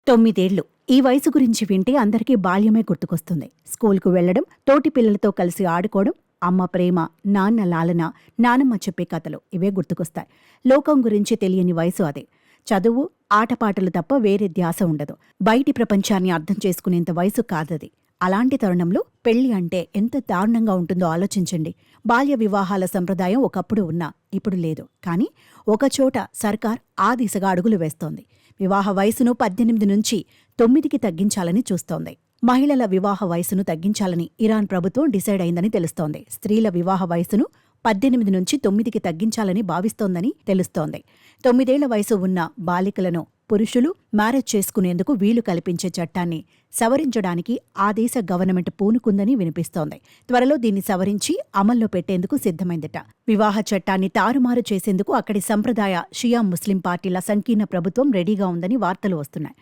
9 ఏళ్లు. ఈ వయసు గురించి వింటే అందరికీ బాల్యమే గుర్తుకొస్తుంది. స్కూల్కు వెళ్లడం, తోటి పిల్లలతో కలిసి ఆడుకోవడం, అమ్మ ప్రేమ, నాన్న లాలన, నానమ్మ చెప్పే కథలు ఇవే గుర్తుకొస్తాయి. లోకం గురించి తెలియని వయసు అదే. చదువు, ఆటపాటలు తప్ప వేరే ధ్యాస ఉండదు. బయటి ప్రపంచాన్ని అర్థం చేసుకునేంత వయసు కాదది. అలాంటి తరుణంలో పెళ్లి అంటే ఎంత దారుణంగా ఉంటుందో ఆలోచించండి. బాల్య వివాహాల సంప్రదాయం ఒకప్పుడు ఉన్నా, ఇప్పుడు లేదు. కానీ ఒకచోట సర్కార్ ఆ దిశగా అడుగులు వేస్తోంది. వివాహ వయసును 18 నుంచి 9కి తగ్గించాలని చూస్తోంది. మహిళల వివాహ వయసును తగ్గించాలని ఇరాన్ ప్రభుత్వం డిసైడ్ అయిందని తెలుస్తోంది. స్త్రీల వివాహ వయసును 18 నుంచి 9కి తగ్గించాలని భావిస్తోందని తెలుస్తోంది. 9 ఏళ్ల వయసు ఉన్న బాలికలను పురుషులు మ్యారేజ్ చేసుకునేందుకు వీలు కల్పించే చట్టాన్ని సవరించడానికి ఆ దేశ గవర్నమెంట్ పూనుకుందని వినిపిస్తోంది. త్వరలో దీన్ని సవరించి అమల్లో పెట్టేందుకు సిద్ధమైందట. వివాహ చట్టాన్ని తారుమారు చేసేందుకు అక్కడి సంప్రదాయ షియా ముస్లిం పార్టీల సంకీర్ణ ప్రభుత్వం రెడీగా ఉందని వార్తలు వస్తున్నాయి.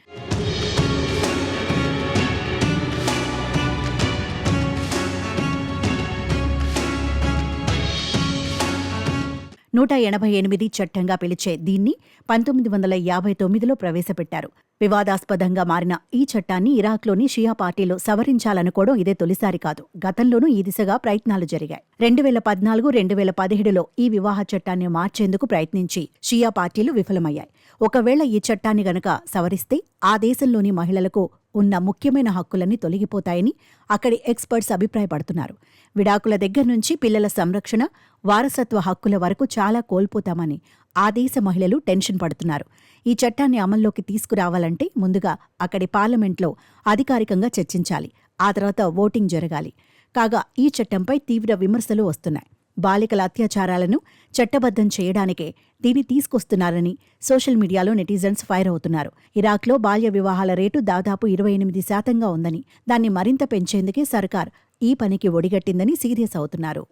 188 చట్టంగా పిలిచే దీన్ని 1959లో ప్రవేశపెట్టారు. వివాదాస్పదంగా మారిన ఈ చట్టాన్ని ఇరాక్లోని షియా పార్టీలు సవరించాలనుకోవడం ఇదే తొలిసారి కాదు. గతంలోనూ ఈ దిశగా ప్రయత్నాలు జరిగాయి. 2014, 2017లో ఈ వివాహ చట్టాన్ని మార్చేందుకు ప్రయత్నించి షియా పార్టీలు విఫలమయ్యాయి. ఒకవేళ ఈ చట్టాన్ని గనక సవరిస్తే ఆ దేశంలోని మహిళలకు ఉన్న ముఖ్యమైన హక్కులన్నీ తొలగిపోతాయని అక్కడి ఎక్స్పర్ట్స్ అభిప్రాయపడుతున్నారు. విడాకుల దగ్గర నుంచి పిల్లల సంరక్షణ, వారసత్వ హక్కుల వరకు చాలా కోల్పోతామని ఆ దేశ మహిళలు టెన్షన్ పడుతున్నారు. ఈ చట్టాన్ని అమల్లోకి తీసుకురావాలంటే ముందుగా అక్కడి పార్లమెంట్లో అధికారికంగా చర్చించాలి. ఆ తర్వాత ఓటింగ్ జరగాలి. కాగా ఈ చట్టంపై తీవ్ర విమర్శలు వస్తున్నాయి. బాలికల అత్యాచారాలను చట్టబద్ధం చేయడానికే దీన్ని తీసుకొస్తున్నారని సోషల్ మీడియాలో నెటిజన్స్ ఫైర్ అవుతున్నారు. ఇరాక్లో బాల్య వివాహాల రేటు దాదాపు 28% ఉందని, దాన్ని మరింత పెంచేందుకే సర్కార్ ఈ పనికి ఒడిగట్టిందని సీరియస్ అవుతున్నారు.